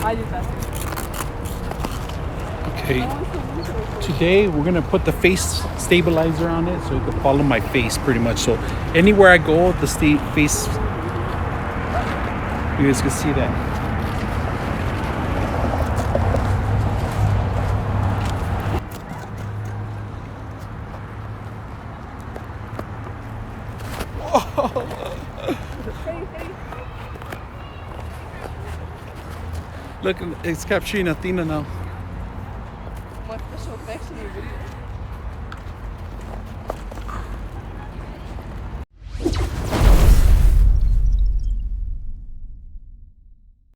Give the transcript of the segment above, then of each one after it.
Okay, today we're gonna put the face stabilizer on it so it can follow my face pretty much. So anywhere I go, the face, you guys can see that. Look, it's capturing Athena now.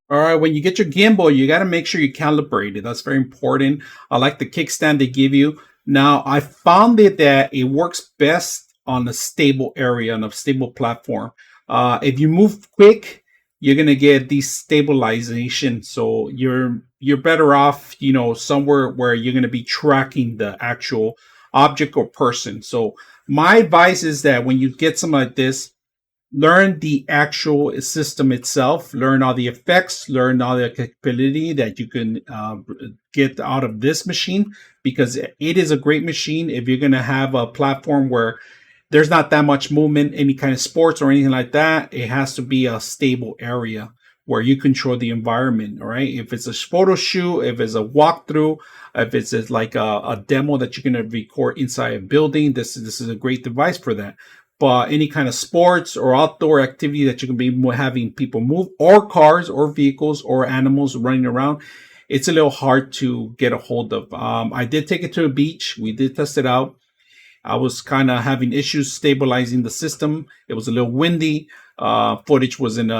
All right, when you get your gimbal, you got to make sure you calibrate it. That's very important. I like the kickstand they give you. Now, I found that it works best on a stable area, on a stable platform. If you move quick, you're gonna get destabilization. So you're better off, somewhere where you're gonna be tracking the actual object or person. So my advice is that when you get something like this, learn the actual system itself, learn all the effects, learn all the capability that you can get out of this machine, because it is a great machine. If you're going to have a platform where there's not that much movement, any kind of sports or anything like that, it has to be a stable area where you control the environment. All right. If it's a photo shoot, if it's a walkthrough, if it's like a demo that you're going to record inside a building, this is a great device for that. But any kind of sports or outdoor activity that you can be having people move, or cars or vehicles or animals running around, it's a little hard to get a hold of. I did take it to a beach. We did test it out. I was kind of having issues stabilizing the system. It was a little windy. Footage wasn't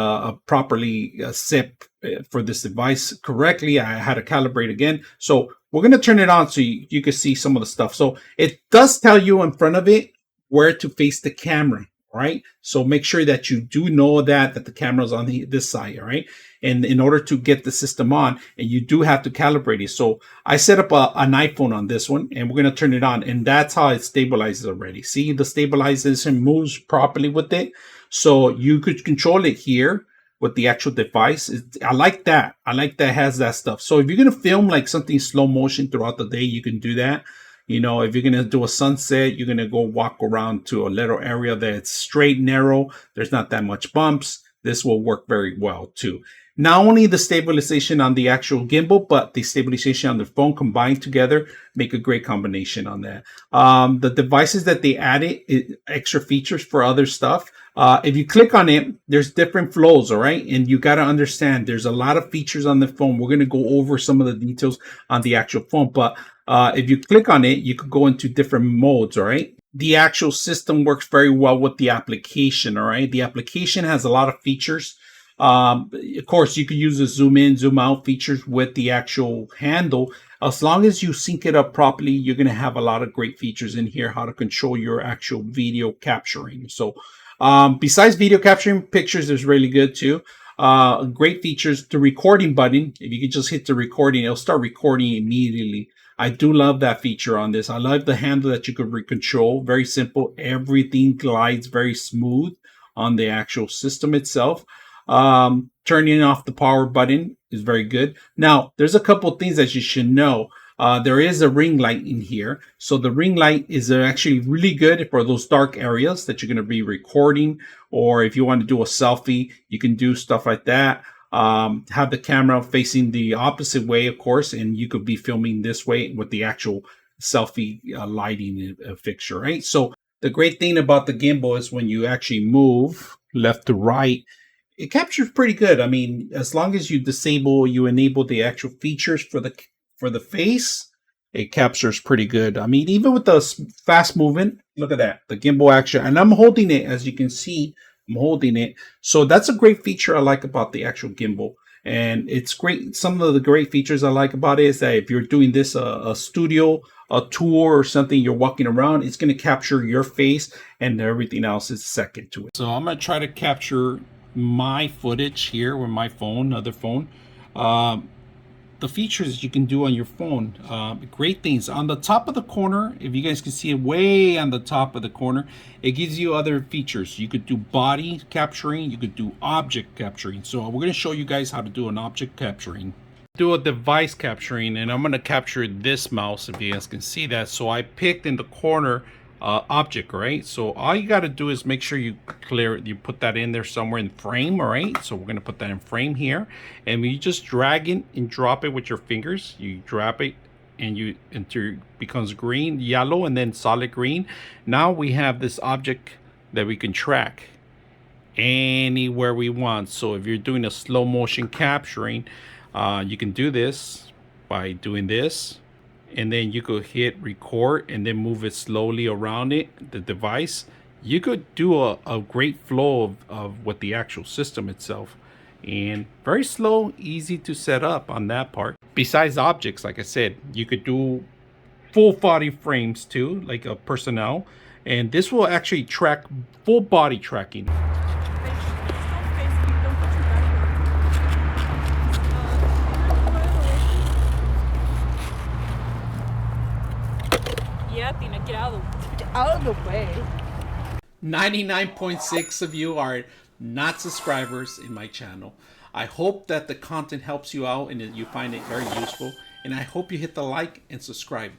properly set for this device correctly. I had to calibrate again. So we're going to turn it on so you can see some of the stuff. So it does tell you in front of it where to face the camera, right? So make sure that you do know that the camera is on this side, all right? And in order to get the system on, and you do have to calibrate it. So I set up an iPhone on this one, and we're going to turn it on, and that's how it stabilizes already. See, the stabilization moves properly with it. So you could control it here with the actual device. I like that. I like that it has that stuff. So if you're going to film like something slow motion throughout the day, you can do that. If you're going to do a sunset, you're going to go walk around to a little area that's straight, narrow. There's not that much bumps. This will work very well too. Not only the stabilization on the actual gimbal, but the stabilization on the phone combined together make a great combination on that. The devices that they added, extra features for other stuff. If you click on it, there's different flows, all right? And you got to understand there's a lot of features on the phone. We're going to go over some of the details on the actual phone, but if you click on it, you could go into different modes, all right? The actual system works very well with the application, all right? The application has a lot of features. Of course, you could use the zoom in, zoom out features with the actual handle. As long as you sync it up properly, you're going to have a lot of great features in here, how to control your actual video capturing. So besides video capturing, pictures is really good too. Great features. The recording button, if you can just hit the recording, it'll start recording immediately. I do love that feature on this. I love the handle that you could control. Very simple. Everything glides very smooth on the actual system itself. Turning off the power button is very good. Now, there's a couple things that you should know. There is a ring light in here. So the ring light is actually really good for those dark areas that you're going to be recording, or if you want to do a selfie, you can do stuff like that. Have the camera facing the opposite way, of course, and you could be filming this way with the actual selfie lighting fixture, right? So the great thing about the gimbal is when you actually move left to right, it captures pretty good. I mean, as long as you enable the actual features for the face, it captures pretty good. I mean, even with the fast movement, look at that, the gimbal action, and I'm holding it, as you can see. I'm holding it. So that's a great feature I like about the actual gimbal. And it's great. Some of the great features I like about it is that if you're doing this, a studio, a tour or something, you're walking around, it's going to capture your face, and everything else is second to it. So I'm going to try to capture my footage here with my phone, other phone. The features you can do on your phone, great things. On the top of the corner, if you guys can see it way on the top of the corner, it gives you other features. You could do body capturing, you could do object capturing. So we're going to show you guys how to do an object capturing. Do a device capturing, and I'm going to capture this mouse if you guys can see that. So I picked in the corner object, right? So all you got to do is make sure you clear it. You put that in there somewhere in frame, all right? So we're going to put that in frame here, and you just drag it and drop it with your fingers. You drop it and you until it becomes green, yellow, and then solid green. Now we have this object that we can track anywhere we want. So if you're doing a slow motion capturing, you can do this by doing this, and then you could hit record and then move it slowly around the device. You could do a great flow of what the actual system itself, and very slow, easy to set up on that part. Besides objects, like I said, you could do full body frames too, like a personnel, and this will actually track full body tracking. Yeah, Tina, get out of the way. 99.6 of you are not subscribers in my channel. I hope that the content helps you out and that you find it very useful, and I hope you hit the like and subscribe.